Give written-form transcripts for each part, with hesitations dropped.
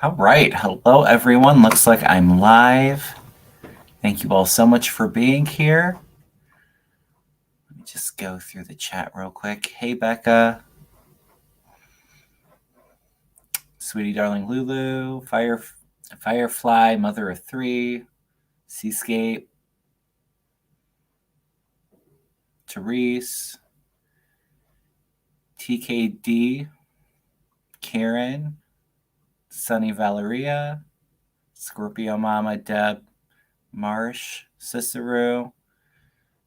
All right. Hello, everyone. Looks like I'm live. Thank you all so much for being here. Let me just go through the chat real quick. Hey, Becca. Sweetie Darling Lulu. Firefly, Mother of Three. Seascape. Therese. TKD. Karen. Sunny Valeria. Scorpio Mama, Deb. Marsh. Cicero.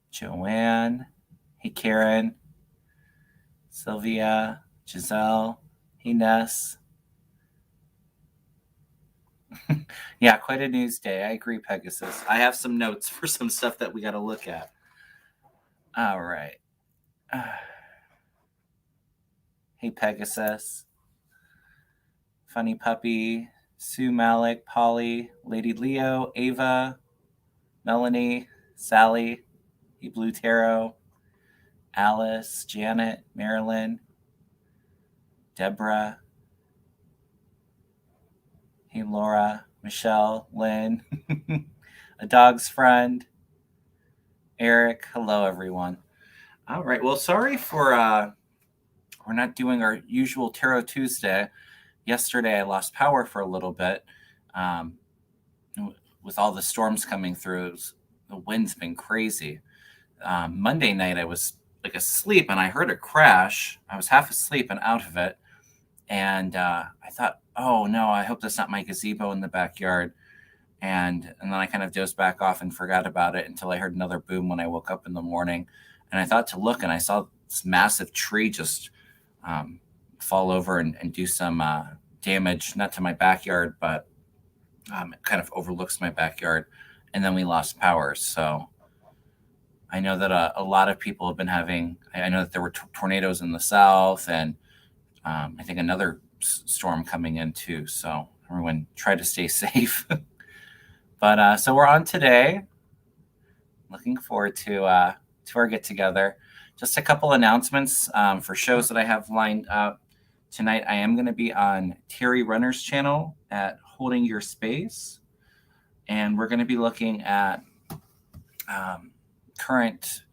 Joanne. Hey, Karen. Sylvia. Giselle. Hey, Ness. Yeah, quite a news day. I agree, Pegasus. I have some notes for some stuff that we got to look at. All right. Hey, Pegasus. Funny Puppy. Sue Malik. Polly. Lady Leo. Ava. Melanie. Sally. Hey, Blue Tarot. Alice. Janet. Marilyn. Deborah. Hey, Laura. Michelle. Lynn. A Dog's Friend. Eric. Hello, everyone. All right. Well, sorry for we're not doing our usual Tarot Tuesday. Yesterday, I lost power for a little bit. With all the storms coming through, the wind's been crazy. Monday night, I was like asleep and I heard a crash. I was half asleep and out of it. And I thought, oh no, I hope that's not my gazebo in the backyard. And then I kind of dozed back off and forgot about it until I heard another boom when I woke up in the morning. And I thought to look, and I saw this massive tree just fall over and do some damage, not to my backyard, but it kind of overlooks my backyard. And then we lost power. So I know that a lot of people have been having, I know that there were tornadoes in the south and I think another storm coming in too. So everyone try to stay safe. But so we're on today. Looking forward to our get together. Just a couple announcements for shows that I have lined up tonight. I am going to be on Terry Runner's channel at Holding Your Space, and we're going to be looking at current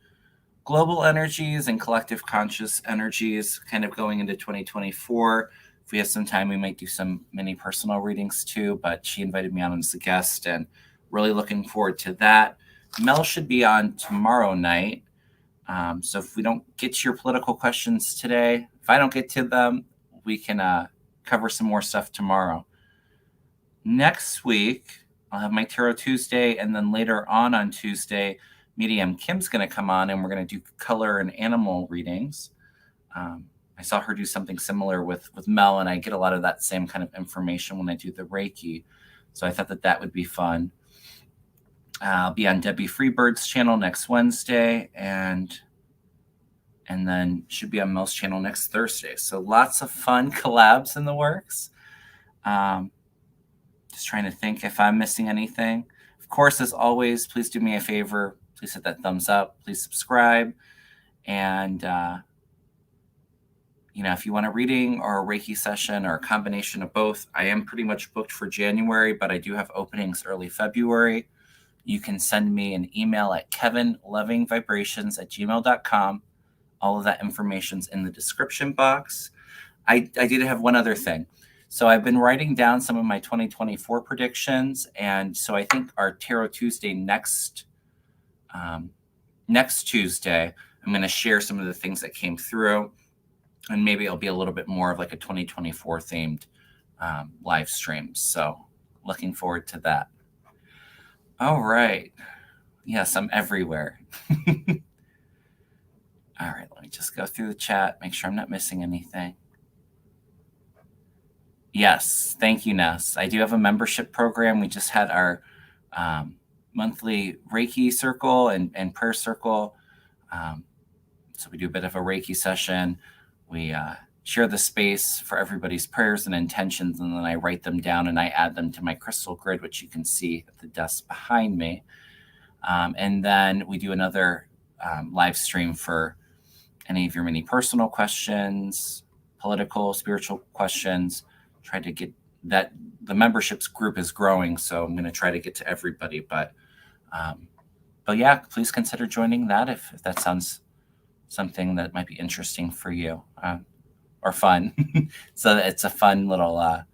global energies and collective conscious energies, kind of going into 2024. If we have some time, we might do some mini personal readings too, but she invited me on as a guest and really looking forward to that. Mel should be on tomorrow night. So if we don't get to your political questions today, if I don't get to them, we can cover some more stuff tomorrow. Next week, I'll have my Tarot Tuesday, and then later on Tuesday, Medium Kim's going to come on, and we're going to do color and animal readings. I saw her do something similar with Mel, and I get a lot of that same kind of information when I do the Reiki. So I thought that would be fun. I'll be on Debbie Freebird's channel next Wednesday, and then should be on Mel's channel next Thursday. So lots of fun collabs in the works. Just trying to think if I'm missing anything. Of course, as always, please do me a favor. Please hit that thumbs up. Please subscribe. And, if you want a reading or a Reiki session or a combination of both, I am pretty much booked for January, but I do have openings early February. You can send me an email at kevinlovingvibrations@gmail.com. All of that information's in the description box. I did have one other thing. So I've been writing down some of my 2024 predictions. And so I think our Tarot Tuesday next Tuesday, I'm going to share some of the things that came through. And maybe it'll be a little bit more of like a 2024 themed live stream. So looking forward to that. All right. Yes, I'm everywhere. All right, let me just go through the chat, make sure I'm not missing anything. Yes, thank you, Ness. I do have a membership program. We just had our monthly Reiki circle and prayer circle. So we do a bit of a Reiki session. We share the space for everybody's prayers and intentions, and then I write them down and I add them to my crystal grid, which you can see at the desk behind me. And then we do another live stream for any of your mini personal questions, political, spiritual questions. Try to get that the memberships group is growing, so I'm going to try to get to everybody. But yeah, please consider joining that if that sounds something that might be interesting for you or fun. So it's a fun little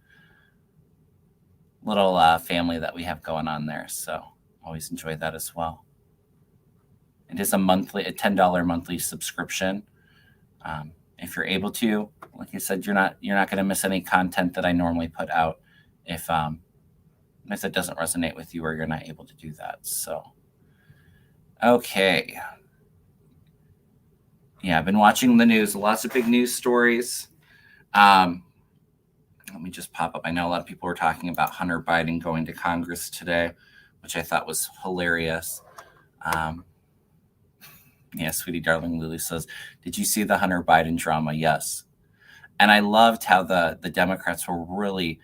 family that we have going on there. So always enjoy that as well. It is a $10 monthly subscription. If you're able to, like I said, you're not going to miss any content that I normally put out if it doesn't resonate with you or you're not able to do that. So, okay. Yeah, I've been watching the news, lots of big news stories. Let me just pop up. I know a lot of people were talking about Hunter Biden going to Congress today, which I thought was hilarious. Yeah, sweetie darling Lily says, did you see the Hunter Biden drama? Yes. And I loved how the Democrats were really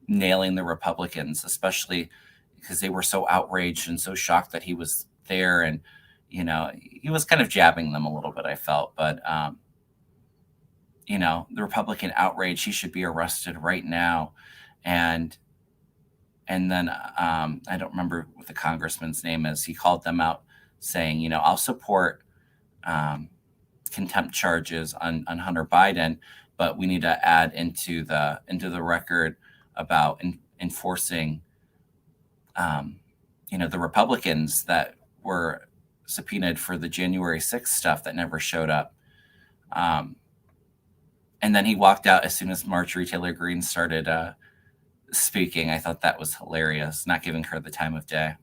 nailing the Republicans, especially because they were so outraged and so shocked that he was there. And, he was kind of jabbing them a little bit, I felt. But, the Republican outrage, he should be arrested right now. And then I don't remember what the congressman's name is. He called them out saying, I'll support contempt charges on Hunter Biden, but we need to add into the record about enforcing, the Republicans that were subpoenaed for the January 6th stuff that never showed up. And then he walked out as soon as Marjorie Taylor Greene started speaking. I thought that was hilarious, not giving her the time of day.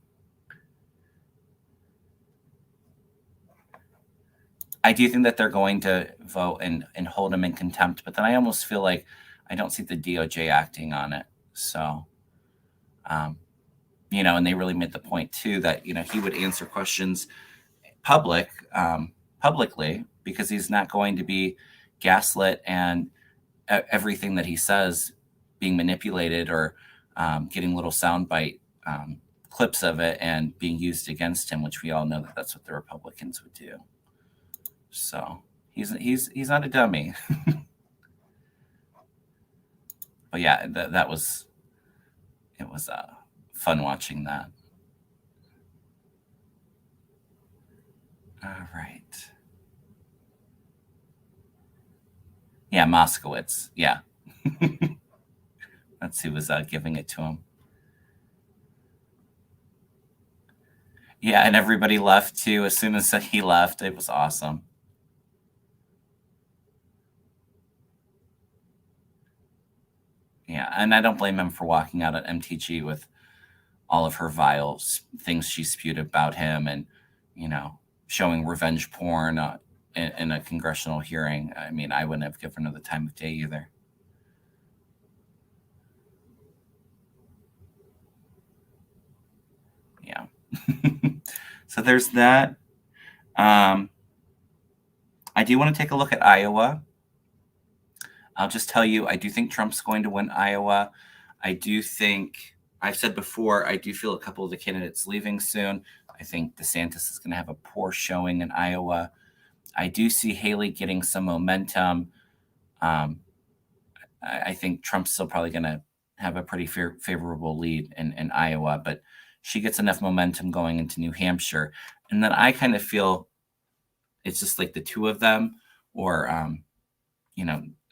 I do think that they're going to vote and hold him in contempt, but then I almost feel like I don't see the DOJ acting on it. So, and they really made the point too that, he would answer questions publicly because he's not going to be gaslit and everything that he says being manipulated or getting little soundbite clips of it and being used against him, which we all know that that's what the Republicans would do. So he's not a dummy. But yeah, it was fun watching that. All right. Yeah, Moskowitz. Yeah. That's who was giving it to him. Yeah, and everybody left too. As soon as he left, it was awesome. Yeah, and I don't blame him for walking out at MTG with all of her vile things she spewed about him and, showing revenge porn in a congressional hearing. I mean, I wouldn't have given her the time of day either. Yeah. So there's that. I do want to take a look at Iowa. I'll just tell you, I do think Trump's going to win Iowa. I do think, I've said before, I do feel a couple of the candidates leaving soon. I think DeSantis is going to have a poor showing in Iowa. I do see Haley getting some momentum. I think Trump's still probably going to have a pretty favorable lead in Iowa, but she gets enough momentum going into New Hampshire. And then I kind of feel it's just like the two of them, or,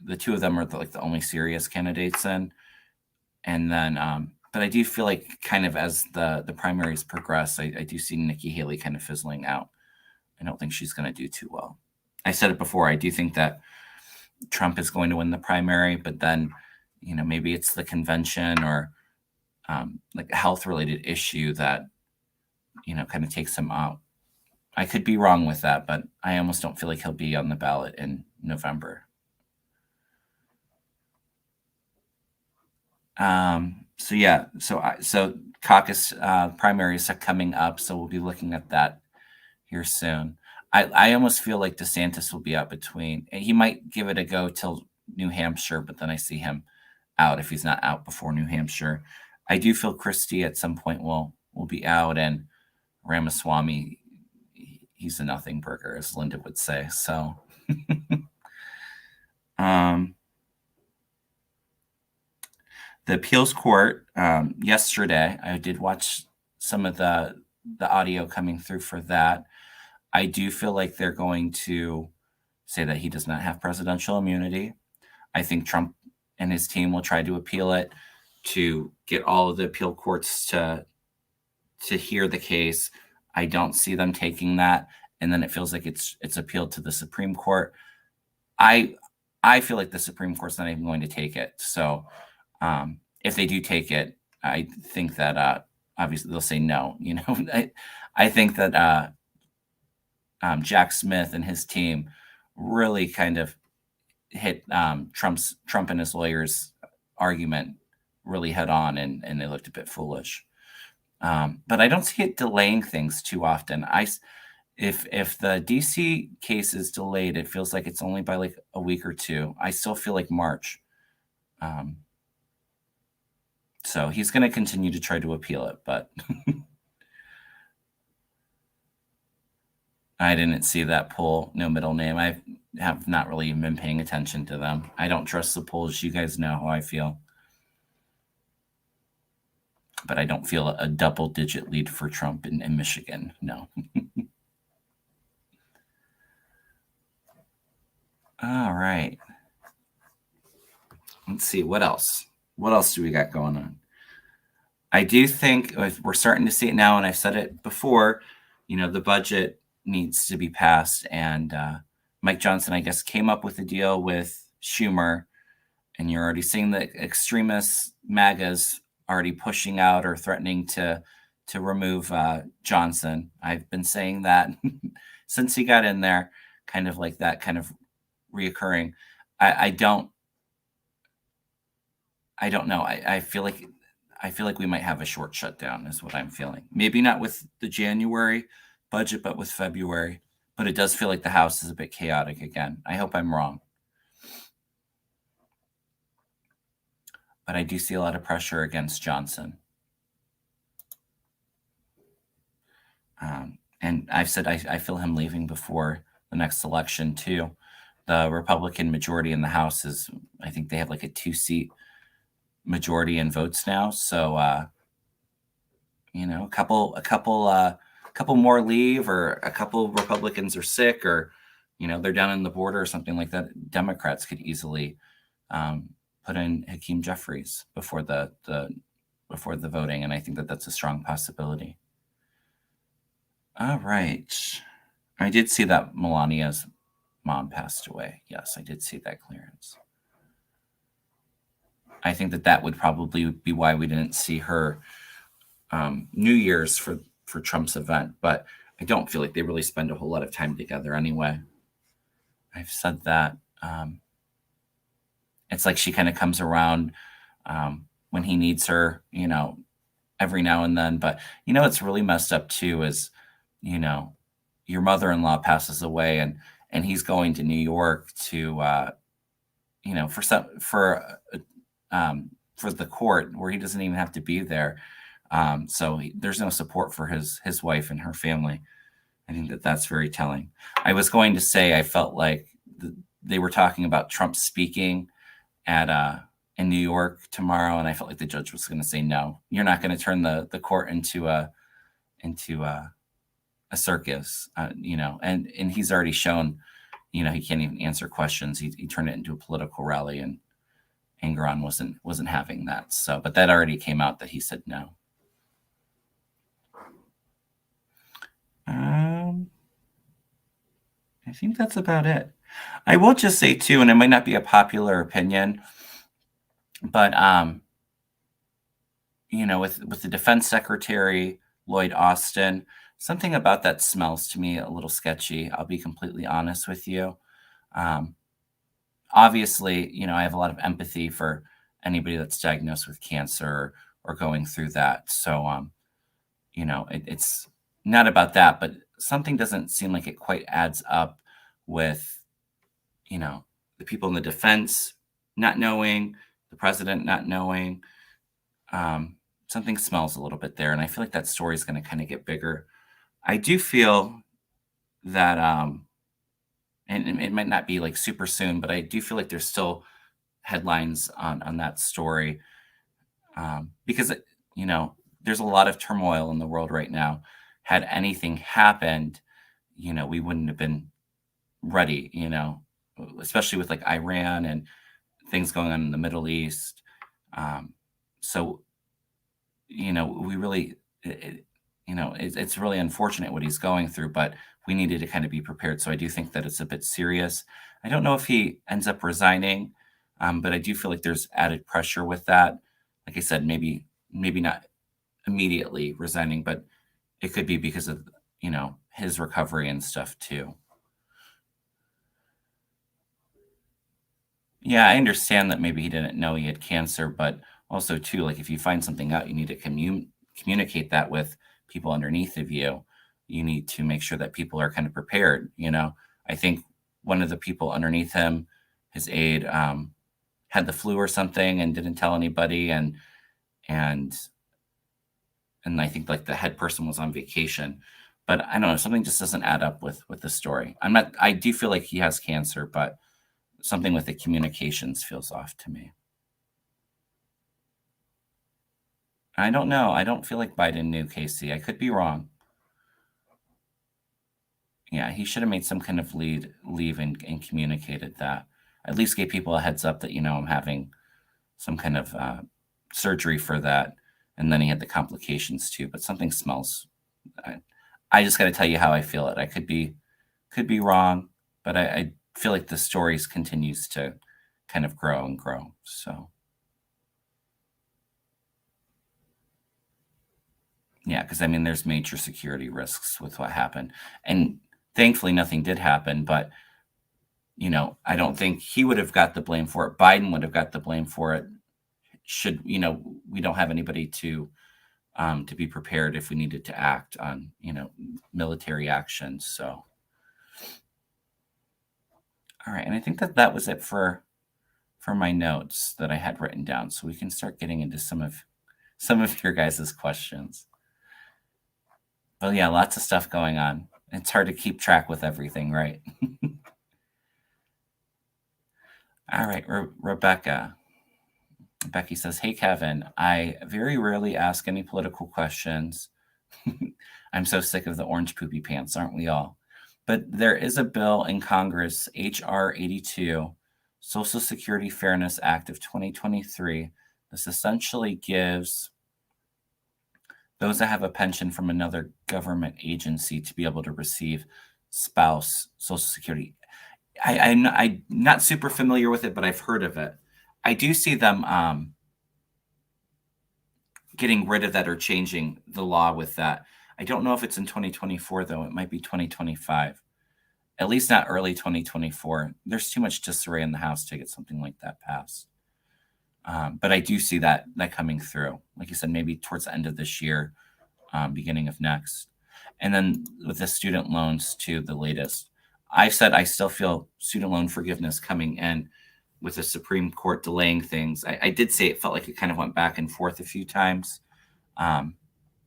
the two of them are the only serious candidates in. And then, but I do feel like kind of as the primaries progress, I do see Nikki Haley kind of fizzling out. I don't think she's going to do too well. I said it before. I do think that Trump is going to win the primary, but then, maybe it's the convention or like a health related issue that, kind of takes him out. I could be wrong with that, but I almost don't feel like he'll be on the ballot in November. So yeah, so caucus primaries are coming up, so we'll be looking at that here soon. I almost feel like DeSantis will be out between. He might give it a go till New Hampshire, but then I see him out if he's not out before New Hampshire. I do feel Christie at some point will be out, and Ramaswamy, he's a nothing burger, as Linda would say. So, The appeals court, yesterday, I did watch some of the audio coming through for that. I do feel like they're going to say that he does not have presidential immunity. I think Trump and his team will try to appeal it to get all of the appeal courts to hear the case. I don't see them taking that, and then it feels like it's appealed to the Supreme Court. I feel like the Supreme Court's not even going to take it. So if they do take it, I think that obviously they'll say no. You know, I think that Jack Smith and his team really kind of hit Trump and his lawyers' argument really head on, and they looked a bit foolish. But I don't see it delaying things too often. If the DC case is delayed, it feels like it's only by like a week or two. I still feel like March. So he's going to continue to try to appeal it, but I didn't see that poll, no middle name. I have not really even been paying attention to them. I don't trust the polls. You guys know how I feel. But I don't feel a double-digit lead for Trump in Michigan. No. All right. Let's see. What else? What else do we got going on? I do think we're starting to see it now, and I've said it before, you know, the budget needs to be passed. And Mike Johnson, I guess, came up with a deal with Schumer, and you're already seeing the extremist MAGAs already pushing out or threatening to remove Johnson. I've been saying that since he got in there, kind of like that kind of reoccurring. I don't know. I feel like we might have a short shutdown is what I'm feeling. Maybe not with the January budget, but with February. But it does feel like the House is a bit chaotic again. I hope I'm wrong. But I do see a lot of pressure against Johnson. And I've said I feel him leaving before the next election too. The Republican majority in the House is, I think they have like a 2-seat majority in votes now. So, you know, a couple more leave, or a couple Republicans are sick, or, you know, they're down in the border or something like that. Democrats could easily put in Hakeem Jeffries before the voting, and I think that that's a strong possibility. All right. I did see that Melania's mom passed away. Yes, I did see that, Clarence. I think that would probably be why we didn't see her New Year's for Trump's event, but I don't feel like they really spend a whole lot of time together anyway. I've said that. It's like she kind of comes around when he needs her, you know, every now and then. But, you know, what's really messed up too is, you know, your mother-in-law passes away, and he's going to New York to, you know, for the court where he doesn't even have to be there. So there's no support for his wife and her family. I think that that's very telling. I was going to say I felt like they were talking about Trump speaking at in New York tomorrow, and I felt like the judge was going to say, no, you're not going to turn the court into a circus, you know. And he's already shown, you know, he can't even answer questions. He turned it into a political rally, and Engoron wasn't having that. So, but that already came out that he said no. I think that's about it. I will just say too, and it might not be a popular opinion, but you know, with the defense secretary, Lloyd Austin, something about that smells to me a little sketchy. I'll be completely honest with you. Obviously, you know, I have a lot of empathy for anybody that's diagnosed with cancer or going through that. So, you know, it's not about that, but something doesn't seem like it quite adds up with, you know, the people in the defense not knowing, the president not knowing. Something smells a little bit there, and I feel like that story is going to kind of get bigger. I do feel that, and it might not be like super soon, but I do feel like there's still headlines on that story. because, there's a lot of turmoil in the world right now. Had anything happened, we wouldn't have been ready, especially with like Iran and things going on in the Middle East. So, we really, it's really unfortunate what he's going through, but we needed to kind of be prepared. So I do think that it's a bit serious. I don't know if he ends up resigning, but I do feel like there's added pressure with that. Like I said, maybe not immediately resigning, but it could be because of, his recovery and stuff too. Yeah, I understand that maybe he didn't know he had cancer, but also too, like if you find something out, you need to communicate that with people underneath of you. You need to make sure that people are kind of prepared. I think one of the people underneath him, his aide, had the flu or something and didn't tell anybody, and and I think like the head person was on vacation. But I don't know, something just doesn't add up with the story. I do feel like he has cancer, but something with the communications feels off to me. I don't know. I don't feel like Biden knew, Casey. I could be wrong. Yeah, he should have made some kind of leave and communicated that. At least gave people a heads up that, I'm having some kind of surgery for that. And then he had the complications too. But something smells. I, I just got to tell you how I feel it. I could be wrong, but I feel like the stories continues to kind of grow and grow. So yeah, because I mean, there's major security risks with what happened, and thankfully nothing did happen. But I don't think he would have got the blame for it. Biden would have got the blame for it. Should we don't have anybody to be prepared if we needed to act on military actions. So all right, and I think that was it for my notes that I had written down. So we can start getting into some of your guys' questions. Well, yeah, lots of stuff going on. It's hard to keep track with everything, right? All right, Rebecca. Becky says, "Hey Kevin, I very rarely ask any political questions. I'm so sick of the orange poopy pants, aren't we all? But there is a bill in Congress, H.R. 82, Social Security Fairness Act of 2023. This essentially gives those that have a pension from another government agency to be able to receive spouse Social Security. I'm not super familiar with it, but I've heard of it. I do see them getting rid of that or changing the law with that. I don't know if it's in 2024, though. It might be 2025. At least not early 2024. There's too much disarray in the House to get something like that passed. But I do see that coming through. Like you said, maybe towards the end of this year, beginning of next. And then with the student loans too, the latest. I've said I still feel student loan forgiveness coming in with the Supreme Court delaying things. I did say it felt like it kind of went back and forth a few times.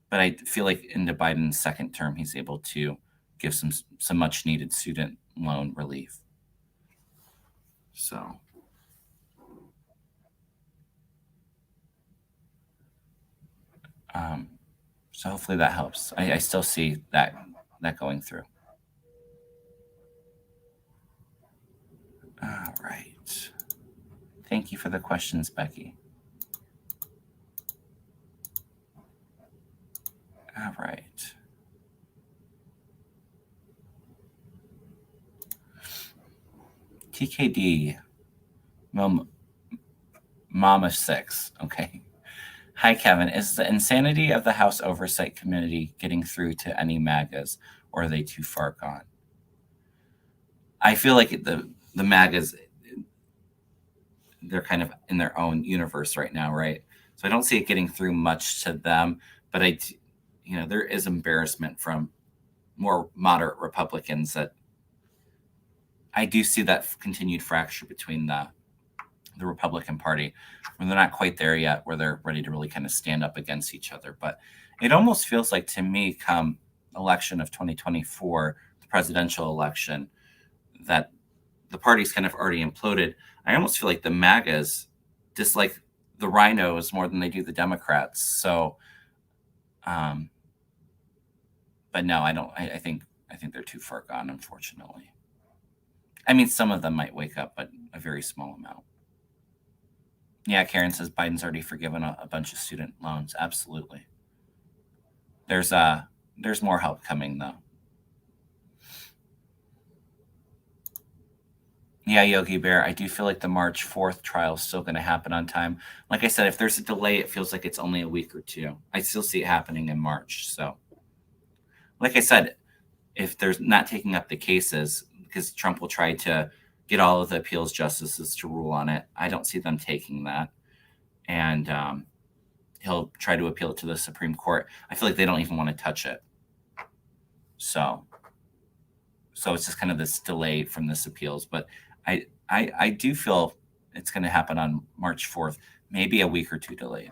But I feel like into Biden's second term, he's able to give some much needed student loan relief. So so hopefully that helps. I still see that going through. All right. Thank you for the questions, Becky. All right. TKD, Mama 6. Okay. Hi, Kevin. Is the insanity of the House Oversight Committee getting through to any MAGAs, or are they too far gone? I feel like the MAGAs, they're kind of in their own universe right now, right? So I don't see it getting through much to them, but there is embarrassment from more moderate Republicans that I do see that continued fracture between the Republican Party, where they're not quite there yet, where they're ready to really kind of stand up against each other. But it almost feels like to me, come election of 2024, the presidential election, that the party's kind of already imploded. I almost feel like the MAGAs dislike the rhinos more than they do the Democrats. So, um, but no, I don't. I think they're too far gone, unfortunately. I mean, some of them might wake up, but a very small amount. Yeah, Karen says Biden's already forgiven a bunch of student loans. Absolutely. There's there's more help coming though. Yeah, Yogi Bear, I do feel like the March 4th trial is still going to happen on time. Like I said, if there's a delay, it feels like it's only a week or two. I still see it happening in March. So, like I said, if there's not taking up the cases, because Trump will try to get all of the appeals justices to rule on it, I don't see them taking that. And he'll try to appeal it to the Supreme Court. I feel like they don't even want to touch it. So it's just kind of this delay from this appeals. But I do feel it's going to happen on March 4th, maybe a week or two delayed.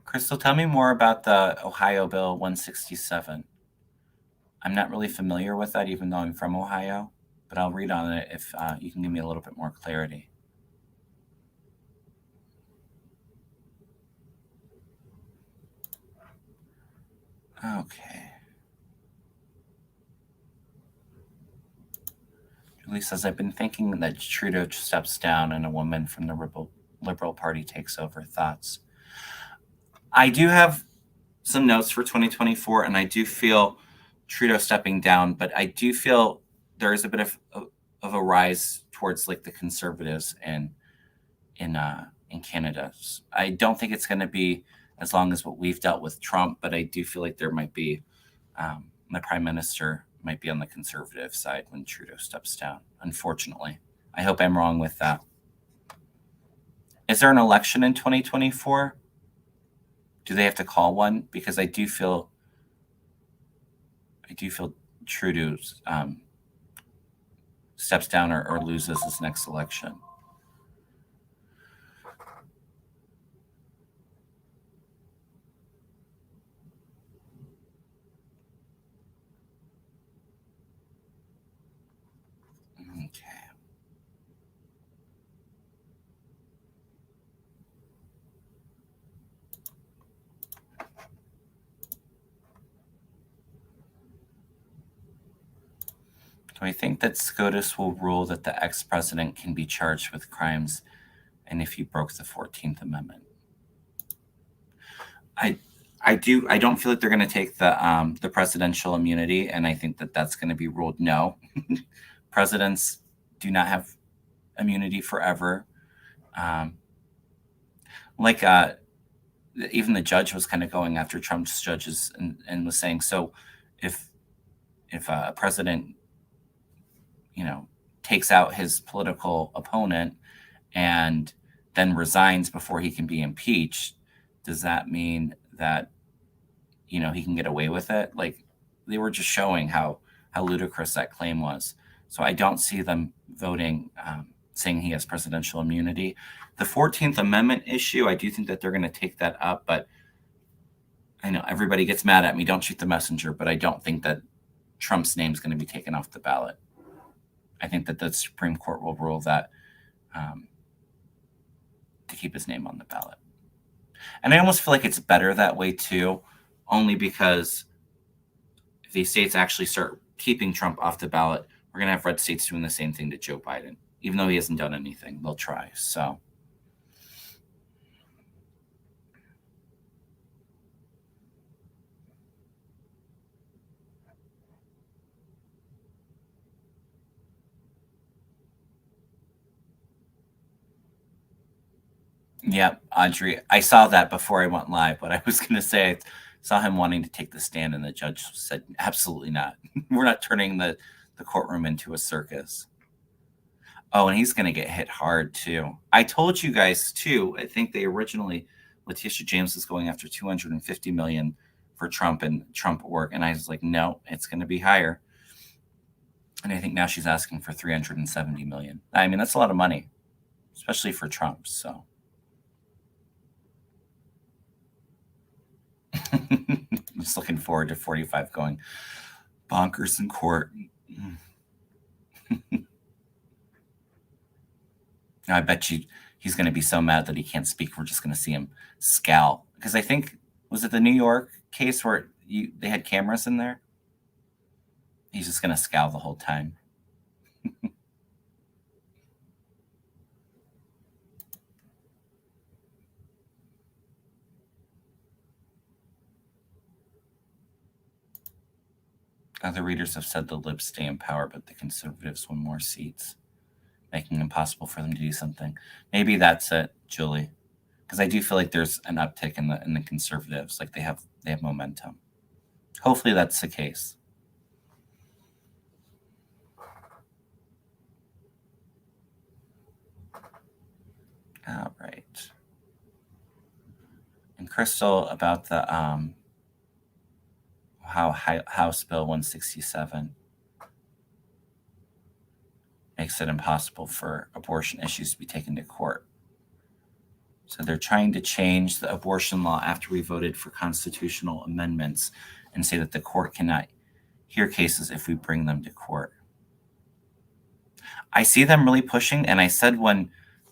Crystal, tell me more about the Ohio Bill 167. I'm not really familiar with that, even though I'm from Ohio, but I'll read on it if you can give me a little bit more clarity. Okay. Julie says, I've been thinking that Trudeau steps down and a woman from the Liberal Party takes over. Thoughts? I do have some notes for 2024, and I do feel Trudeau stepping down, but I do feel there is a bit of a rise towards like the conservatives in Canada. I don't think it's going to be as long as what we've dealt with Trump, but I do feel like there might be the prime minister might be on the conservative side when Trudeau steps down. Unfortunately, I hope I'm wrong with that. Is there an election in 2024? Do they have to call one? Because I do feel Trudeau steps down or loses his next election. Okay. Do I think that SCOTUS will rule that the ex-president can be charged with crimes and if he broke the 14th Amendment? I don't feel like they're going to take the presidential immunity, and I think that that's going to be ruled no. Presidents do not have immunity forever. Like even the judge was kind of going after Trump's judges and was saying, so if a president, takes out his political opponent and then resigns before he can be impeached, does that mean that he can get away with it? Like, they were just showing how ludicrous that claim was. So I don't see them voting saying he has presidential immunity. The 14th Amendment issue, I do think that they're going to take that up, but I know everybody gets mad at me, don't shoot the messenger, but I don't think that Trump's name is going to be taken off the ballot. I think that the Supreme Court will rule that to keep his name on the ballot. And I almost feel like it's better that way too, only because if these states actually start keeping Trump off the ballot, we're going to have red states doing the same thing to Joe Biden. Even though he hasn't done anything, they'll try. So. Yeah, Audrey, I saw that before I went live, but I was going to say I saw him wanting to take the stand, and the judge said, absolutely not. We're not turning the courtroom into a circus. Oh, and he's going to get hit hard, too. I told you guys, too, I think they originally, Letitia James was going after $250 million for Trump and Trump work, and I was like, no, it's going to be higher. And I think now she's asking for $370 million. I mean, that's a lot of money, especially for Trump, so. I'm just looking forward to 45 going bonkers in court. I bet you he's going to be so mad that he can't speak. We're just going to see him scowl. Because I think, was it the New York case where they had cameras in there? He's just going to scowl the whole time. Other readers have said the libs stay in power, but the conservatives win more seats, making it impossible for them to do something. Maybe that's it, Julie. Because I do feel like there's an uptick in the conservatives. Like they have momentum. Hopefully that's the case. All right. And Crystal, about the House Bill 167 makes it impossible for abortion issues to be taken to court. So they're trying to change the abortion law after we voted for constitutional amendments and say that the court cannot hear cases if we bring them to court. I see them really pushing, and I said when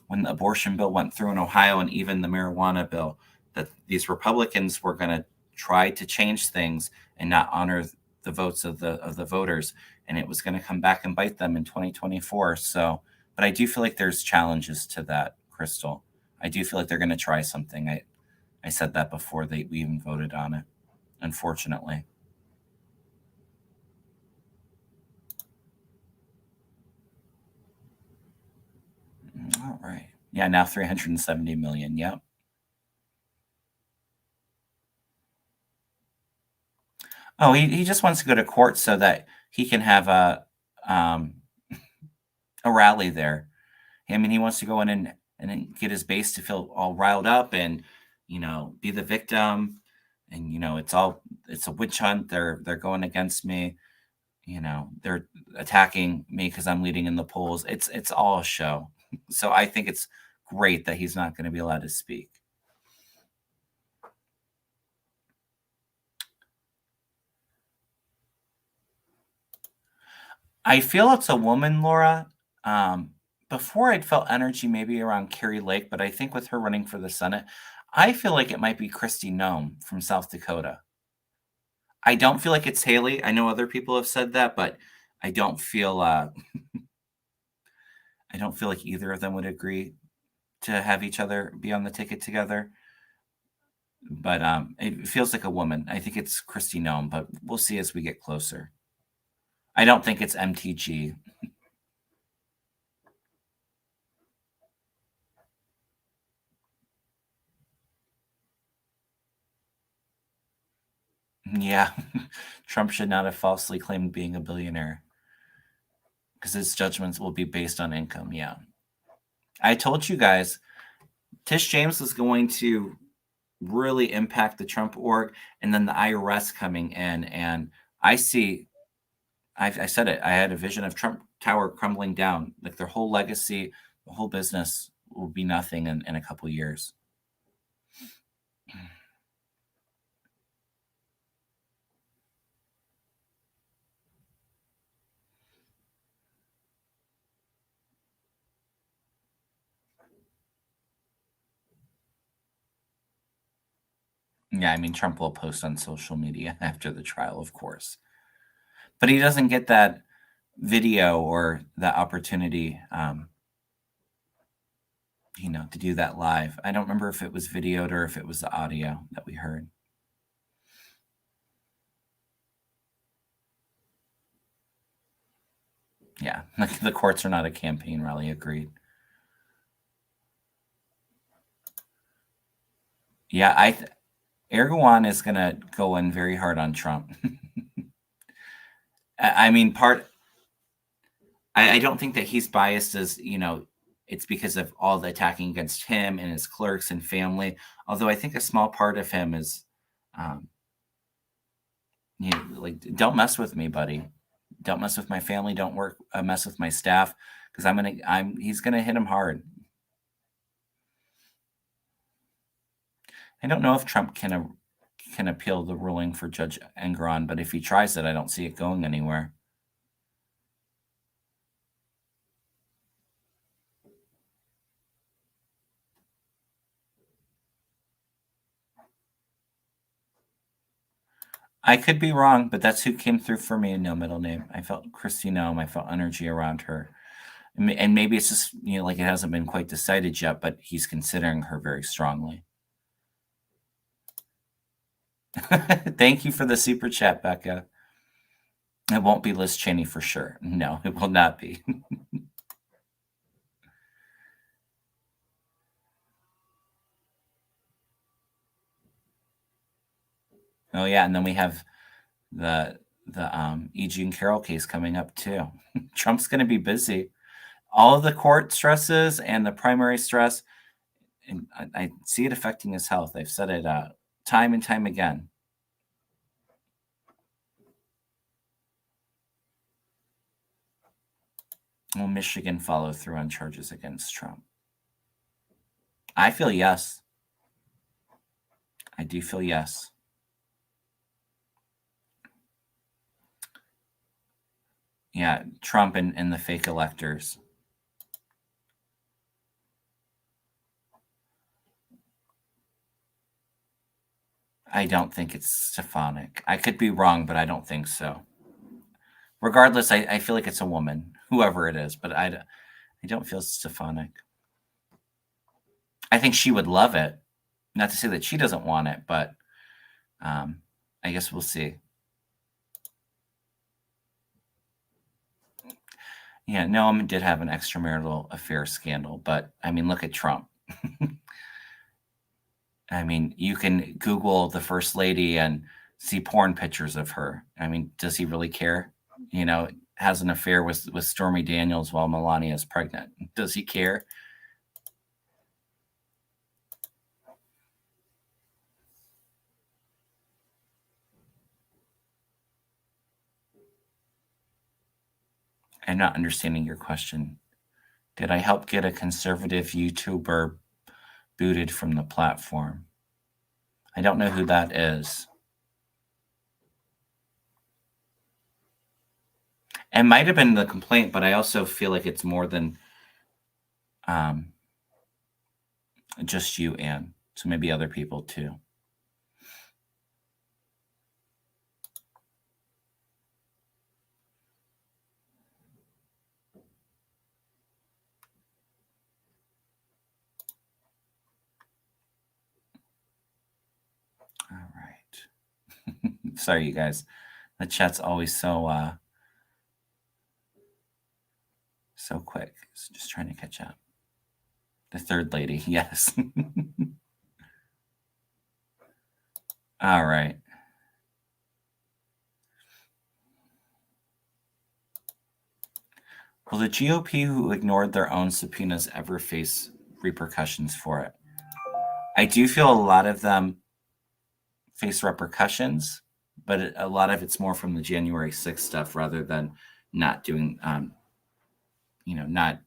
the abortion bill went through in Ohio and even the marijuana bill, that these Republicans were going to try to change things and not honor the votes of the voters, and it was going to come back and bite them in 2024. So, but I do feel like there's challenges to that, Crystal. I do feel like they're going to try something. I said that before we even voted on it, unfortunately. All right. Yeah, now 370 million. Yep. Oh, he just wants to go to court so that he can have a rally there. I mean, he wants to go in and then get his base to feel all riled up and, be the victim. And, it's a witch hunt. They're going against me. They're attacking me because I'm leading in the polls. It's all a show. So I think it's great that he's not going to be allowed to speak. I feel it's a woman, Laura. Before I'd felt energy maybe around Carrie Lake, but I think with her running for the Senate, I feel like it might be Kristi Noem from South Dakota. I don't feel like it's Haley. I know other people have said that, but I don't feel I don't feel like either of them would agree to have each other be on the ticket together. But it feels like a woman. I think it's Kristi Noem, but we'll see as we get closer. I don't think it's MTG. Yeah, Trump should not have falsely claimed being a billionaire because his judgments will be based on income. Yeah. I told you guys, Tish James was going to really impact the Trump org, and then the IRS coming in. And I see, I said it, I had a vision of Trump Tower crumbling down. Like their whole legacy, the whole business will be nothing in a couple years. Yeah, I mean, Trump will post on social media after the trial, of course. But he doesn't get that video or that opportunity, to do that live. I don't remember if it was videoed or if it was the audio that we heard. Yeah, like the courts are not a campaign rally. Agreed. Yeah, Erdogan is going to go in very hard on Trump. I mean, I don't think that he's biased as, it's because of all the attacking against him and his clerks and family. Although I think a small part of him is, like, don't mess with me, buddy. Don't mess with my family. Don't mess with my staff because he's going to hit him hard. I don't know if Trump can can appeal the ruling for Judge Engoron, but if he tries it, I don't see it going anywhere. I could be wrong, but that's who came through for me in No Middle Name. I felt Kristi Noem. I felt energy around her. And maybe it's just, like it hasn't been quite decided yet, but he's considering her very strongly. Thank you for the super chat, Becca. It won't be Liz Cheney for sure. No, it will not be. Oh yeah, and then we have the E. Jean Carroll case coming up too. Trump's going to be busy. All of the court stresses and the primary stress, and I see it affecting his health. I've said it time and time again. Will Michigan follow through on charges against Trump? I feel yes. I do feel yes. Yeah, Trump and the fake electors. I don't think it's Stefanik. I could be wrong, but I don't think so. Regardless, I feel like it's a woman, whoever it is, but I don't feel Stefanik. I think she would love it. Not to say that she doesn't want it, but I guess we'll see. Yeah, Noam did have an extramarital affair scandal, but I mean, look at Trump. I mean, you can Google the first lady and see porn pictures of her. I mean, does he really care? Has an affair with Stormy Daniels while Melania is pregnant. Does he care? I'm not understanding your question. Did I help get a conservative YouTuber booted from the platform? I don't know who that is. It might have been the complaint, but I also feel like it's more than just you, Anne. So maybe other people too. All right. Sorry, you guys. The chat's always so quick. So just trying to catch up. The third lady, yes. All right. Will the GOP who ignored their own subpoenas ever face repercussions for it? I do feel a lot of them face repercussions, but a lot of it's more from the January 6th stuff rather than not doing, not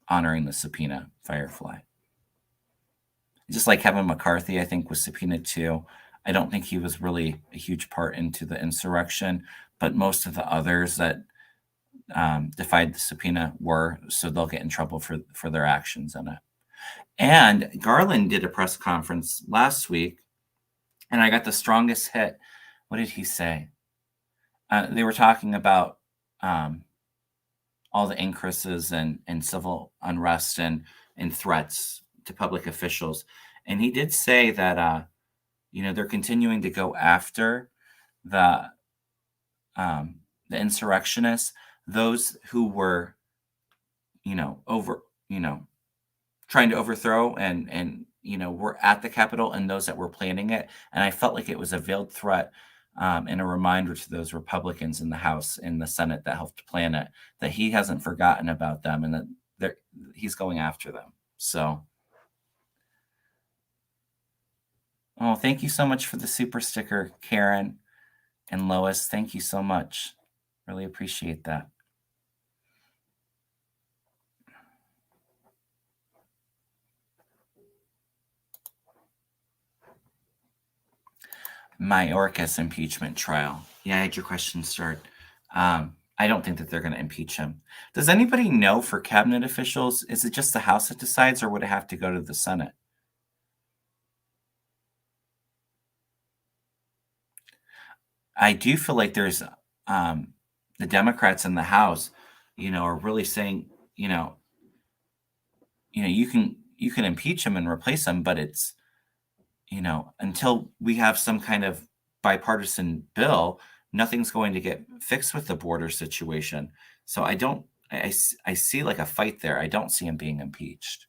honoring the subpoena, Firefly. Just like Kevin McCarthy, I think, was subpoenaed too. I don't think he was really a huge part into the insurrection, but most of the others that defied the subpoena were, so they'll get in trouble for their actions in it. And Garland did a press conference last week, and I got the strongest hit. What did he say? They were talking about all the increases and civil unrest and threats to public officials. And he did say that, they're continuing to go after the insurrectionists, those who were, trying to overthrow and were at the Capitol and those that were planning it. And I felt like it was a veiled threat and a reminder to those Republicans in the House and the Senate that helped plan it, that he hasn't forgotten about them and that he's going after them. So, thank you so much for the super sticker, Karen and Lois. Thank you so much. Really appreciate that. Mayorkas impeachment trial. Yeah, I had your question start. I don't think that they're going to impeach him. Does anybody know for cabinet officials, is it just the House that decides, or would it have to go to the Senate? I do feel like there's the Democrats in the House, are really saying, you can impeach him and replace him, but it's until we have some kind of bipartisan bill, nothing's going to get fixed with the border situation. So I don't, I see like a fight there. I don't see him being impeached.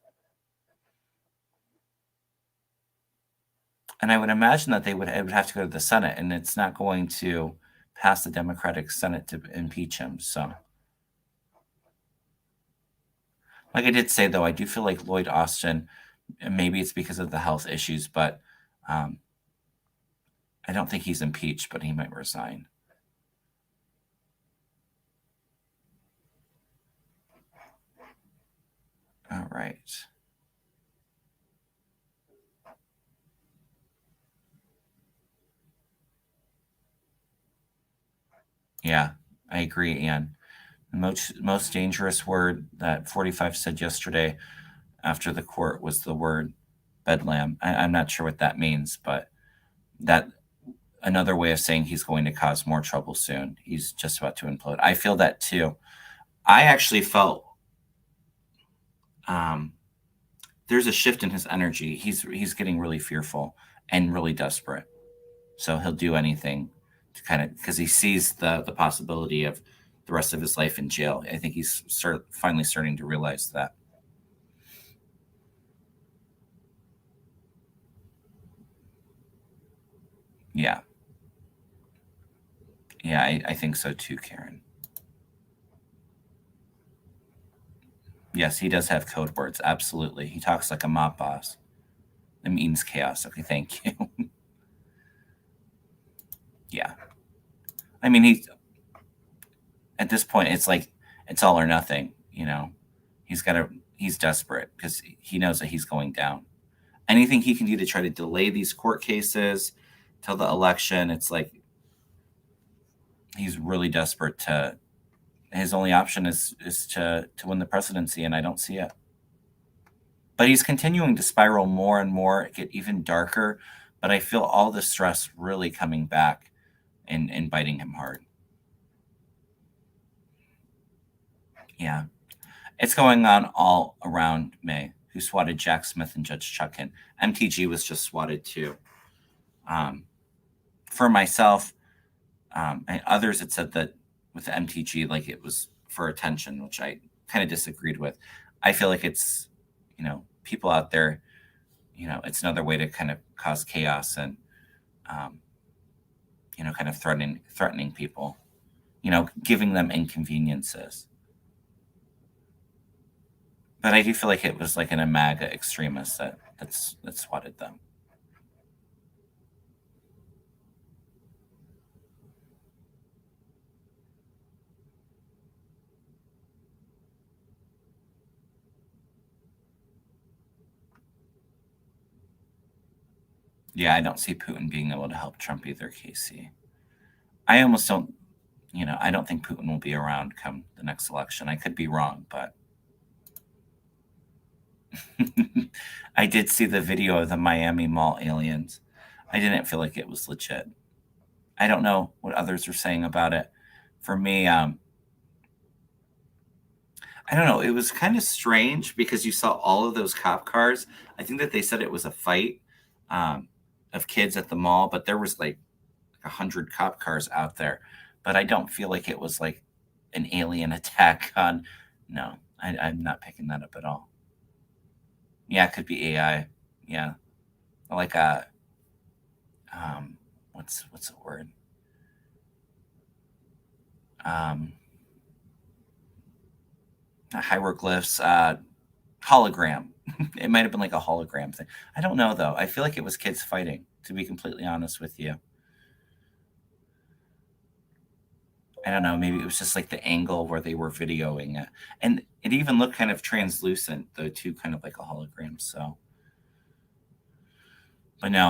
And I would imagine that it would have to go to the Senate, and it's not going to pass the Democratic Senate to impeach him. So, like I did say, though, I do feel like Lloyd Austin, and maybe it's because of the health issues, but um, I don't think he's impeached, but he might resign. All right. Yeah, I agree, Anne. The most dangerous word that 45 said yesterday after the court was the word bedlam. I'm not sure what that means, but that another way of saying he's going to cause more trouble soon. He's just about to implode. I feel that too. I actually felt um, there's a shift in his energy. He's getting really fearful and really desperate. So he'll do anything to kind of because he sees the possibility of the rest of his life in jail. I think he's finally starting to realize that. Yeah, yeah, I think so too, Karen. Yes, he does have code words. Absolutely, he talks like a mob boss. It means chaos. Okay, thank you. Yeah, I mean he at this point it's like it's all or nothing. He's got to he's desperate because he knows that he's going down. Anything he can do to try to delay these court cases till the election, it's like he's really desperate to. His only option is to win the presidency, and I don't see it. But he's continuing to spiral more and more, get even darker. But I feel all the stress really coming back and biting him hard. Yeah, it's going on all around May, who swatted Jack Smith and Judge Chuckin. MTG was just swatted too. Um, for myself, and others had said that with the MTG, like it was for attention, which I kind of disagreed with. I feel like it's, people out there, it's another way to kind of cause chaos and, um, kind of threatening people, giving them inconveniences. But I do feel like it was like an MAGA extremist that swatted them. Yeah, I don't see Putin being able to help Trump either, Casey. I almost don't, I don't think Putin will be around come the next election. I could be wrong, but I did see the video of the Miami Mall aliens. I didn't feel like it was legit. I don't know what others are saying about it. For me, I don't know. It was kind of strange because you saw all of those cop cars. I think that they said it was a fight um, of kids at the mall, but there was like 100 cop cars out there. But I don't feel like it was like an alien attack on. No, I'm not picking that up at all. Yeah, it could be AI. Yeah, like what's the word? Um, Not hieroglyphs, hologram. It might have been like a hologram thing. I don't know though. I feel like it was kids fighting. To be completely honest with you, I don't know. Maybe it was just like the angle where they were videoing it, and it even looked kind of translucent though, too, kind of like a hologram. So, but no,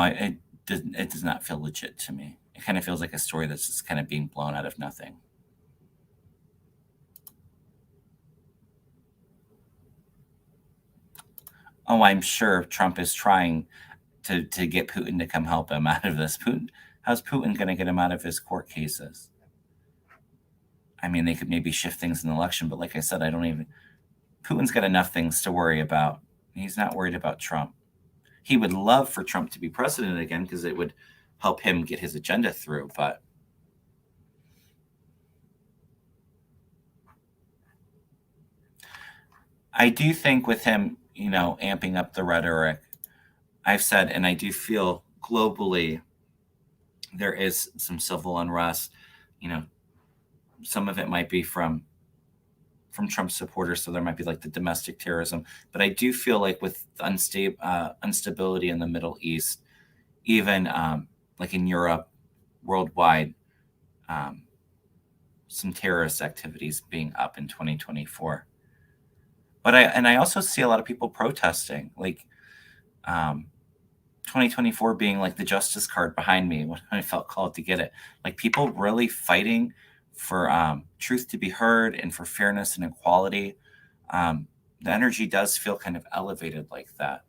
it does not feel legit to me. It kind of feels like a story that's just kind of being blown out of nothing. Oh, I'm sure Trump is trying to get Putin to come help him out of this. How's Putin going to get him out of his court cases? I mean, they could maybe shift things in the election, but like I said, Putin's got enough things to worry about. He's not worried about Trump. He would love for Trump to be president again because it would help him get his agenda through, but I do think with him, amping up the rhetoric, I've said, and I do feel globally there is some civil unrest. You know, some of it might be from Trump supporters, so there might be like the domestic terrorism. But I do feel like with instability in the Middle East, even like in Europe, worldwide, um, some terrorist activities being up in 2024. But I also see a lot of people protesting, like um, 2024 being like the justice card behind me when I felt called to get it. Like people really fighting for truth to be heard and for fairness and equality. The energy does feel kind of elevated like that.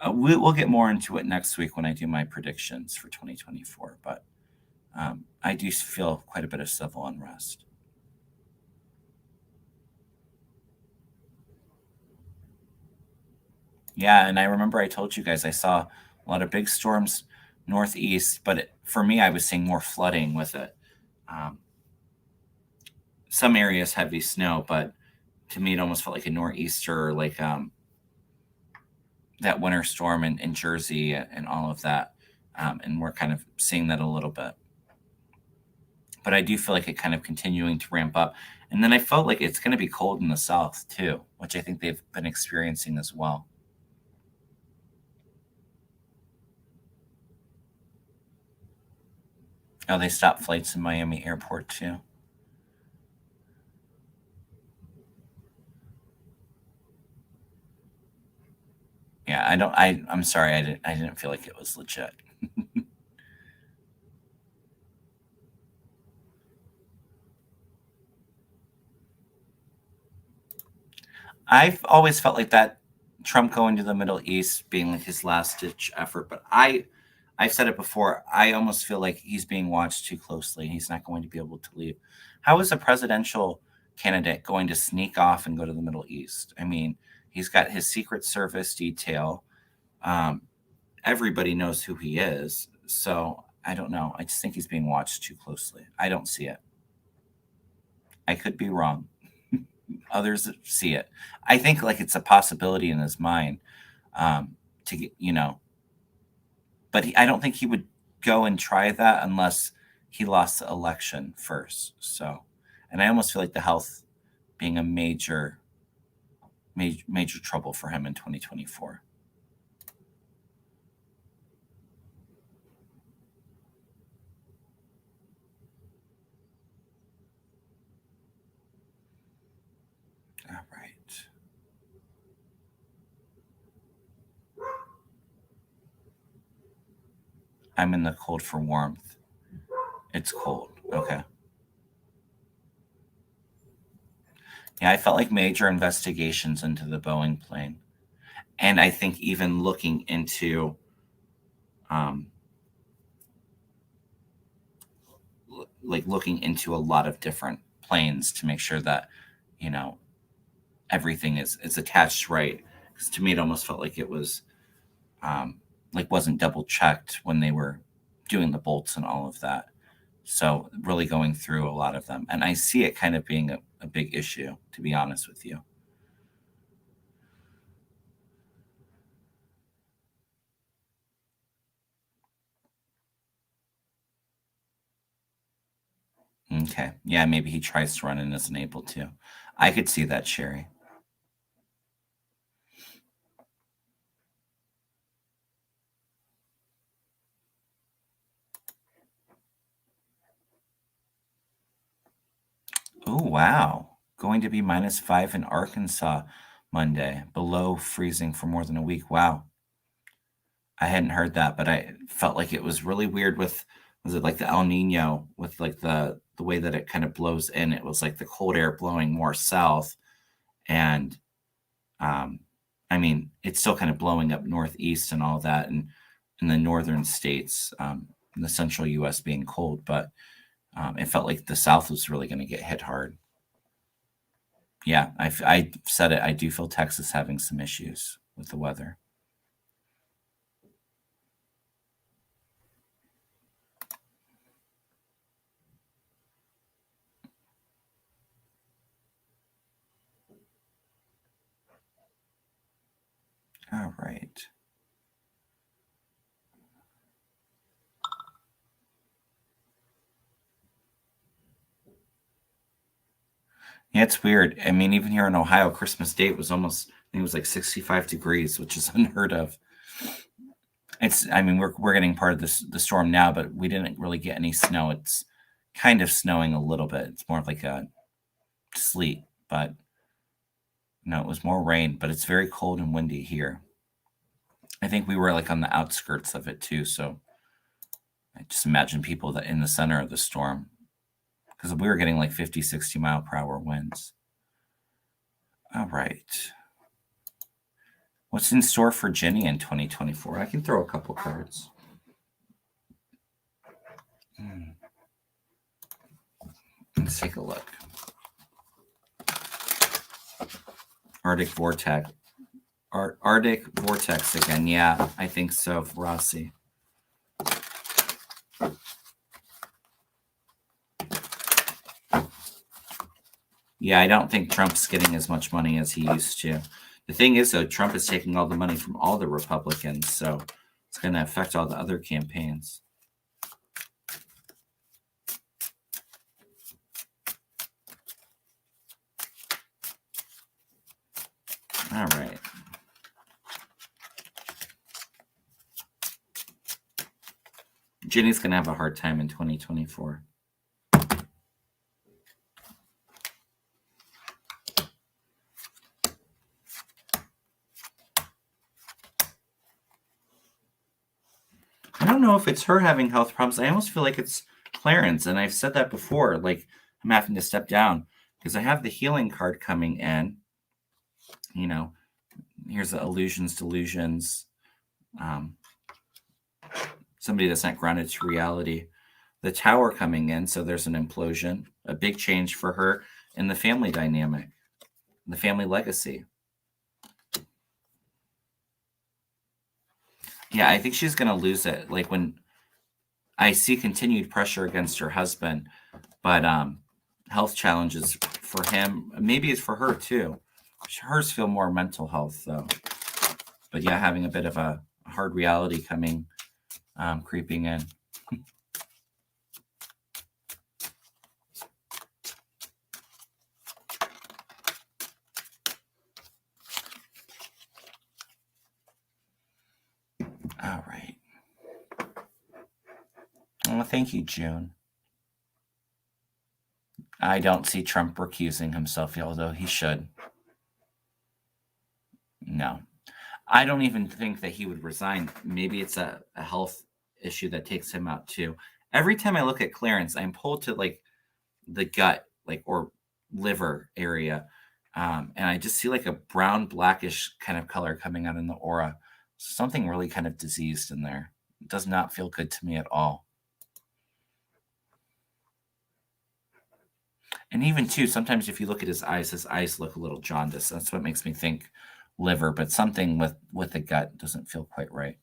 We'll get more into it next week when I do my predictions for 2024. But I do feel quite a bit of civil unrest. Yeah, and I remember I told you guys I saw a lot of big storms northeast, but for me, I was seeing more flooding with it. Um, some areas heavy snow, but to me, it almost felt like a nor'easter, like that winter storm in Jersey and all of that. And we're kind of seeing that a little bit. But I do feel like it kind of continuing to ramp up. And then I felt like it's going to be cold in the south too, which I think they've been experiencing as well. Oh, they stopped flights in Miami airport too. Yeah, I'm sorry, I didn't feel like it was legit. I've always felt like that Trump going to the Middle East being like his last ditch effort, but I've said it before, I almost feel like he's being watched too closely. He's not going to be able to leave. How is a presidential candidate going to sneak off and go to the Middle East? I mean, he's got his Secret Service detail. Um, Everybody knows who he is. So I don't know. I just think he's being watched too closely. I don't see it. I could be wrong. Others see it. I think like it's a possibility in his mind to get, but I don't think he would go and try that unless he lost the election first. So, and I almost feel like the health being a major trouble for him in 2024. All right. I'm in the cold for warmth. It's cold. Okay. Yeah, I felt like major investigations into the Boeing plane. And I think even looking into um, like looking into a lot of different planes to make sure that, you know, everything is attached right. Because to me, it almost felt like it was like wasn't double checked when they were doing the bolts and all of that. So really going through a lot of them, and I see it kind of being a big issue, to be honest with you. Okay, yeah, maybe he tries to run and isn't able to. I could see that, Sherry. Oh wow, going to be -5 in Arkansas Monday, below freezing for more than a week. Wow. I hadn't heard that, but I felt like it was really weird with, was it like the El Nino with like the way that it kind of blows in? It was like the cold air blowing more south, and um, I mean, it's still kind of blowing up northeast and all that, and in the northern states, in the central U.S. being cold, but it felt like the South was really going to get hit hard. Yeah, I said it. I do feel Texas having some issues with the weather. All right. Yeah, it's weird. I mean, even here in Ohio, Christmas Day was almost, I think it was like 65 degrees, which is unheard of. I mean, we're getting part of the storm now, but we didn't really get any snow. It's kind of snowing a little bit. It's more of like a sleet, but no, it was more rain, but it's very cold and windy here. I think we were like on the outskirts of it too, so I just imagine people that in the center of the storm, because we were getting like 50, 60 mile per hour winds. All right. What's in store for Jenny in 2024? I can throw a couple cards. Let's take a look. Arctic Vortex. Arctic Vortex again. Yeah, I think so, Rossi. Yeah, I don't think Trump's getting as much money as he used to. The thing is, though, Trump is taking all the money from all the Republicans, so it's going to affect all the other campaigns. All right. Jenny's going to have a hard time in 2024. I don't know if it's her having health problems. I almost feel like it's Clarence, and I've said that before. Like, I'm having to step down because I have the healing card coming in. You know, here's the illusions, delusions. Somebody that's not grounded to reality. The Tower coming in, so there's an implosion, a big change for her in the family dynamic, the family legacy. Yeah, I think she's going to lose it. Like when I see continued pressure against her husband, but health challenges for him. Maybe it's for her too. Hers feel more mental health though. But yeah, having a bit of a hard reality coming, creeping in. All right. Well, thank you, June. I don't see Trump recusing himself, although he should. No. I don't even think that he would resign. Maybe it's a health issue that takes him out too. Every time I look at Clarence, I'm pulled to like the gut, like or liver area. And I just see like a brown, blackish kind of color coming out in the aura. Something really kind of diseased in there. It does not feel good to me at all. And even too, sometimes if you look at his eyes look a little jaundiced. That's what makes me think liver, but something with the gut doesn't feel quite right.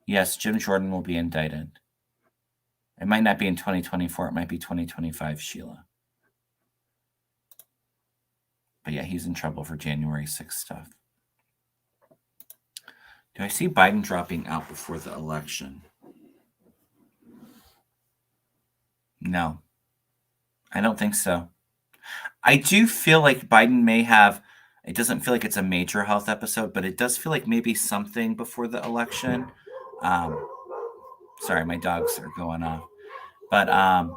Yes, Jim Jordan will be indicted. It might not be in 2024. It might be 2025, Sheila. But yeah, he's in trouble for January 6th stuff. Do I see Biden dropping out before the election? No, I don't think so. I do feel like Biden may have, it doesn't feel like it's a major health episode, but it does feel like maybe something before the election. Sorry, my dogs are going off. But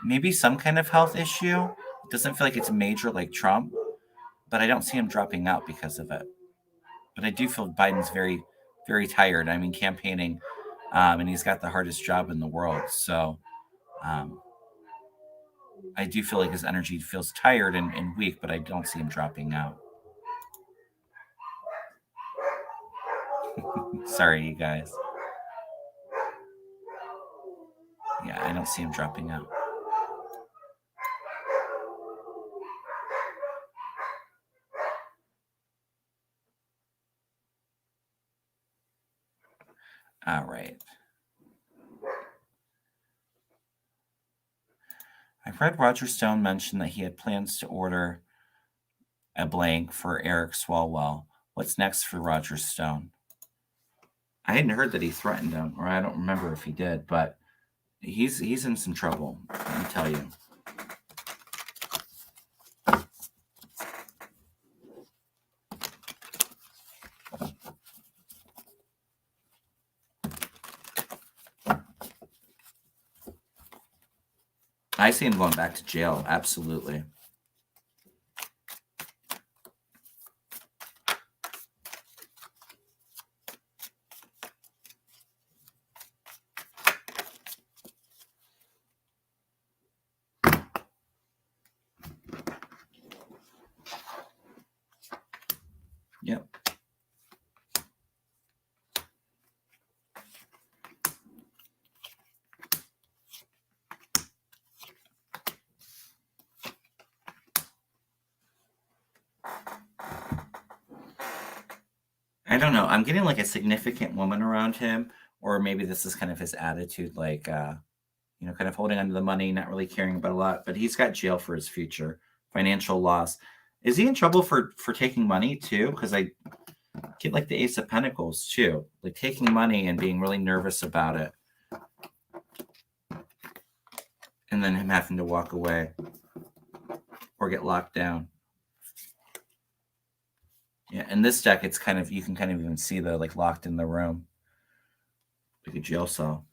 maybe some kind of health issue. It doesn't feel like it's major like Trump, but I don't see him dropping out because of it. But I do feel Biden's very, very tired. I mean, campaigning, and he's got the hardest job in the world. So I do feel like his energy feels tired and weak, but I don't see him dropping out. Sorry, you guys. Yeah, I don't see him dropping out. All right. I read Roger Stone mention that he had plans to order a blank for Eric Swalwell. What's next for Roger Stone? I hadn't heard that he threatened him, or I don't remember if he did, but he's in some trouble, let me tell you. I see him going back to jail, absolutely. Yep. I don't know. I'm getting like a significant woman around him, or maybe this is kind of his attitude, like kind of holding onto the money, not really caring about a lot. But he's got jail for his future, financial loss. Is he in trouble for taking money too? Because I get like the Ace of Pentacles too, like taking money and being really nervous about it, and then him having to walk away or get locked down. Yeah, in this deck, it's kind of, you can kind of even see the like locked in the room, like a jail cell.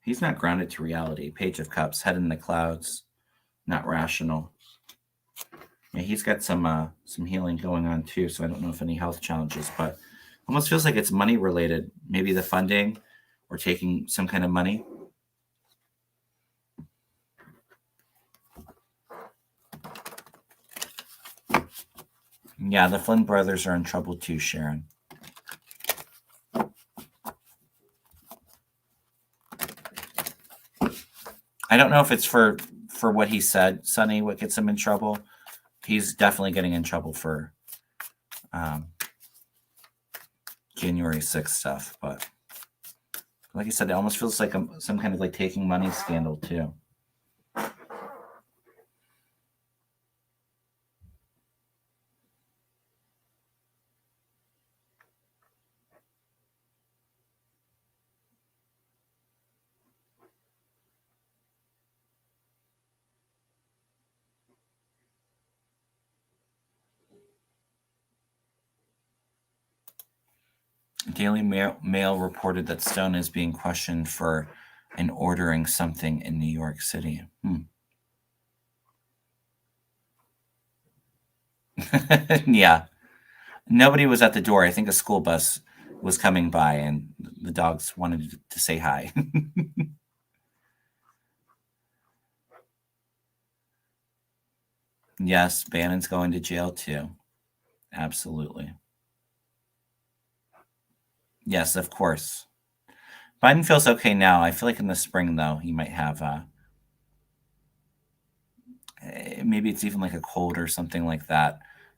He's not grounded to reality. Page of Cups, head in the clouds, not rational. Yeah, he's got some healing going on too, so I don't know if any health challenges, but almost feels like it's money related. Maybe the funding or taking some kind of money. Yeah, the Flynn brothers are in trouble too, Sharon. I don't know if it's for what he said, Sonny, what gets him in trouble. He's definitely getting in trouble for January 6th stuff, but like I said, it almost feels like some kind of like taking money scandal too. Daily Mail reported that Stone is being questioned for ordering something in New York City. Yeah. Nobody was at the door. I think a school bus was coming by and the dogs wanted to say hi. Yes, Bannon's going to jail too. Absolutely. Yes, of course. Biden feels okay now. I feel like in the spring, though, he might have maybe it's even like a cold or something like that.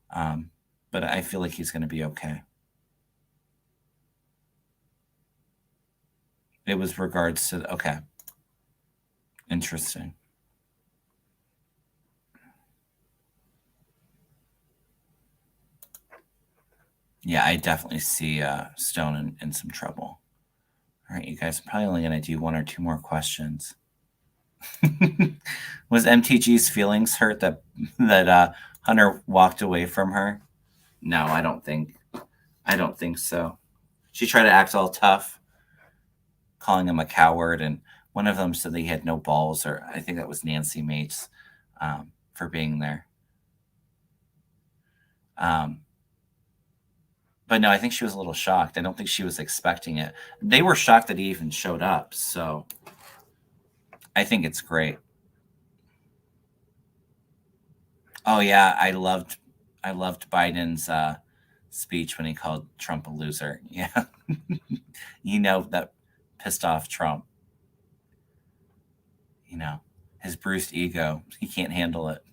But I feel like he's going to be okay. It was regards to, okay. Interesting. Yeah, I definitely see Stone in some trouble. All right, you guys, I'm probably only going to do one or two more questions. Was MTG's feelings hurt that Hunter walked away from her? No, I don't think so. She tried to act all tough, calling him a coward and One of them said that he had no balls, or I think that was Nancy Mace, for being there. But no, I think she was a little shocked. I don't think she was expecting it. They were shocked that he even showed up. So I think it's great. Oh yeah, I loved Biden's speech when he called Trump a loser. Yeah, that pissed off Trump. His bruised ego. He can't handle it.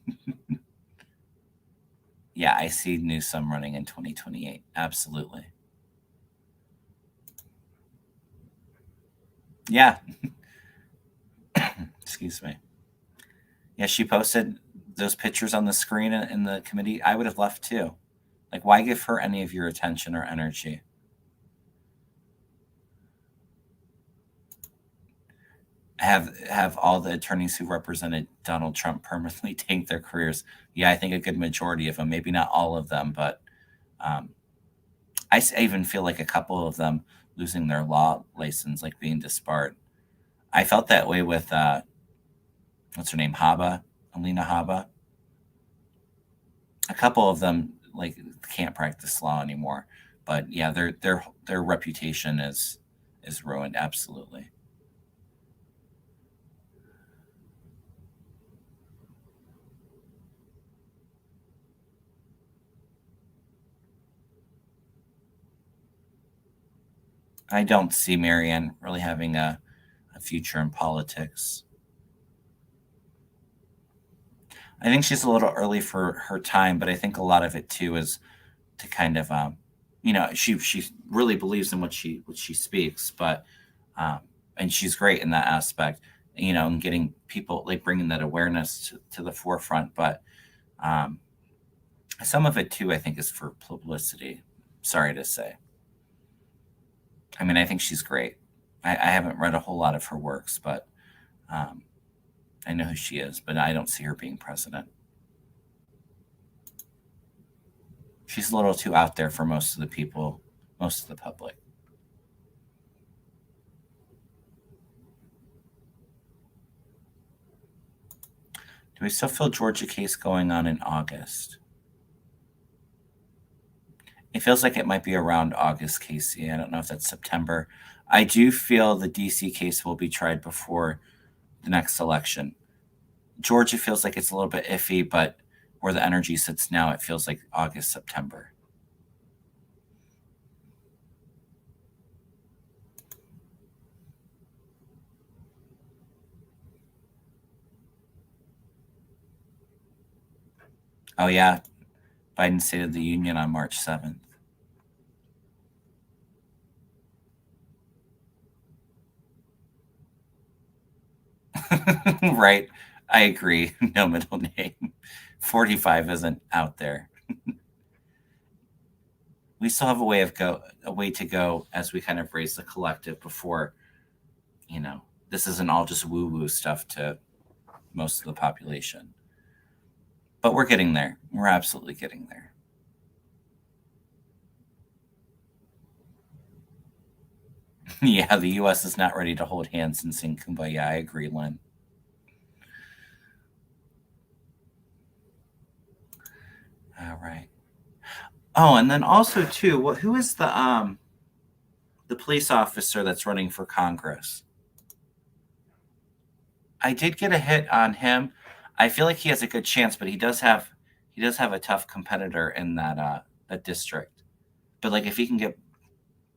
Yeah, I see Newsom running in 2028. Absolutely. Yeah. Excuse me. Yeah, she posted those pictures on the screen in the committee. I would have left too. Like, why give her any of your attention or energy? Have all the attorneys who represented Donald Trump permanently tank their careers? Yeah, I think a good majority of them, maybe not all of them, but um, I even feel like a couple of them losing their law license, like being disbarred. I felt that way with what's her name, Haba, Alina Haba. A couple of them like can't practice law anymore, but yeah, their reputation is ruined. Absolutely. I don't see Marianne really having a future in politics. I think she's a little early for her time, but I think a lot of it too is to kind of she really believes in what she speaks, but um, and she's great in that aspect, and getting people like bringing that awareness to the forefront. But um, some of it too, I think, is for publicity. Sorry to say. I mean, I think she's great. I haven't read a whole lot of her works, but um, I know who she is, but I don't see her being president. She's a little too out there for most of the people, most of the public. Do we still feel Georgia case going on in August? It feels like it might be around August, Casey. I don't know if that's September. I do feel the DC case will be tried before the next election. Georgia feels like it's a little bit iffy, but where the energy sits now, it feels like August, September. Oh, yeah. Biden State of the Union on March 7th. Right. I agree. No middle name. 45 isn't out there. We still have a way to go as we kind of raise the collective before, this isn't all just woo woo stuff to most of the population. But we're getting there. We're absolutely getting there. Yeah, the US is not ready to hold hands and sing Kumbaya. I agree, Lynn. All right. Oh, and then also too, who is the police officer that's running for Congress? I did get a hit on him. I feel like he has a good chance, but he does have a tough competitor in that district. But like if he can get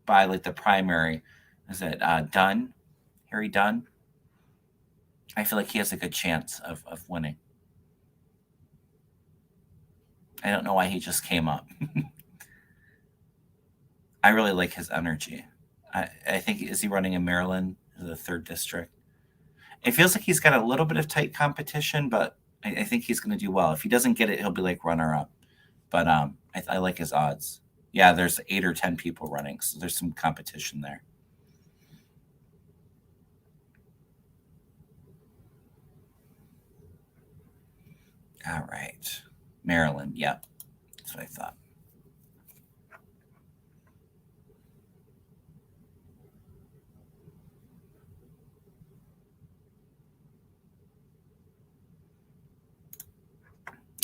by like the primary, is it Dunn? Harry Dunn? I feel like he has a good chance of winning. I don't know why he just came up. I really like his energy. I think is he running in Maryland, the third district? It feels like he's got a little bit of tight competition, but I think he's going to do well. If he doesn't get it, he'll be like runner up. But I like his odds. Yeah, there's 8 or 10 people running, so there's some competition there. All right, Maryland. Yep, that's what I thought.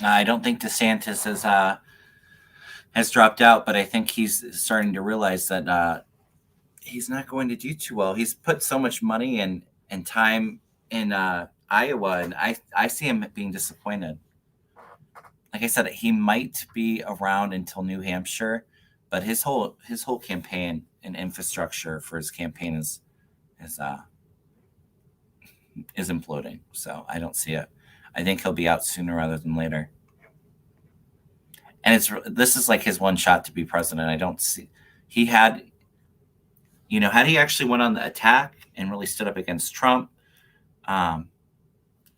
I don't think DeSantis has dropped out, but I think he's starting to realize that he's not going to do too well. He's put so much money and time in Iowa, and I see him being disappointed. Like I said, he might be around until New Hampshire, but his whole campaign and infrastructure for his campaign is uh, is imploding. So I don't see it. I think he'll be out sooner rather than later. And this is like his one shot to be president. I don't see he had had he actually went on the attack and really stood up against Trump, um,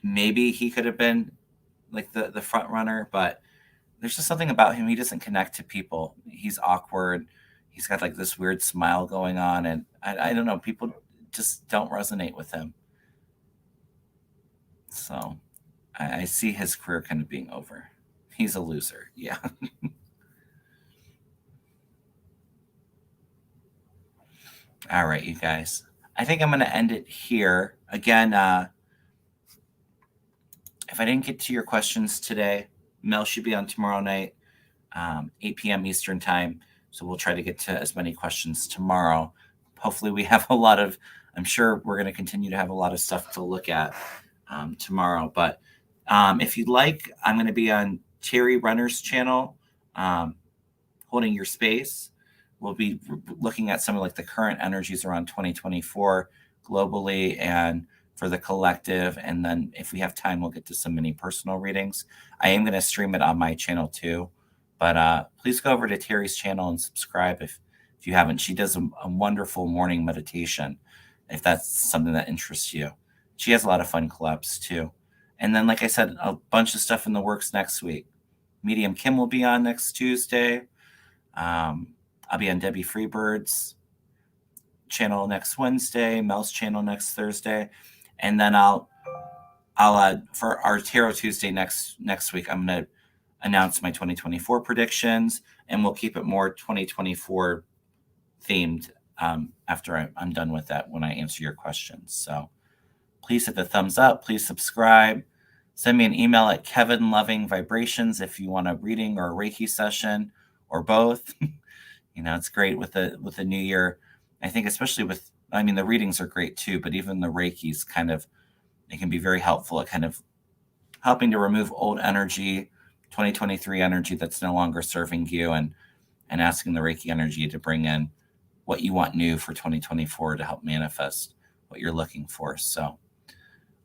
maybe he could have been like the front runner. But there's just something about him. He doesn't connect to people. He's awkward. He's got like this weird smile going on, and I don't know. People just don't resonate with him. So I see his career kind of being over. He's a loser. Yeah. All right, you guys. I think I'm going to end it here. Again, if I didn't get to your questions today, Mel should be on tomorrow night, 8 p.m. Eastern time. So we'll try to get to as many questions tomorrow. Hopefully, we have I'm sure we're going to continue to have a lot of stuff to look at tomorrow. But if you'd like, I'm going to be on Terry Renner's channel, Holding Your Space. We'll be looking at some of like the current energies around 2024 globally and for the collective. And then if we have time, we'll get to some mini personal readings. I am going to stream it on my channel too. But please go over to Terry's channel and subscribe if you haven't. She does a wonderful morning meditation, if that's something that interests you. She has a lot of fun collabs too. And then, like I said, a bunch of stuff in the works next week. Medium Kim will be on next Tuesday. I'll be on Debbie Freebird's channel next Wednesday, Mel's channel next Thursday, and then I'll for our Tarot Tuesday next week, I'm going to announce my 2024 predictions, and we'll keep it more 2024 themed after I'm done with that when I answer your questions. So please hit the thumbs up. Please subscribe. Send me an email at kevinlovingvibrations if you want a reading or a Reiki session or both. It's great with the new year. I think especially the readings are great too, but even the Reiki's it can be very helpful at kind of helping to remove old energy, 2023 energy that's no longer serving you, and asking the Reiki energy to bring in what you want new for 2024 to help manifest what you're looking for. So,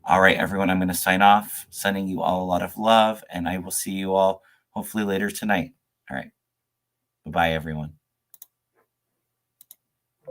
all right, everyone, I'm going to sign off, sending you all a lot of love, and I will see you all hopefully later tonight. All right. Bye-bye, everyone.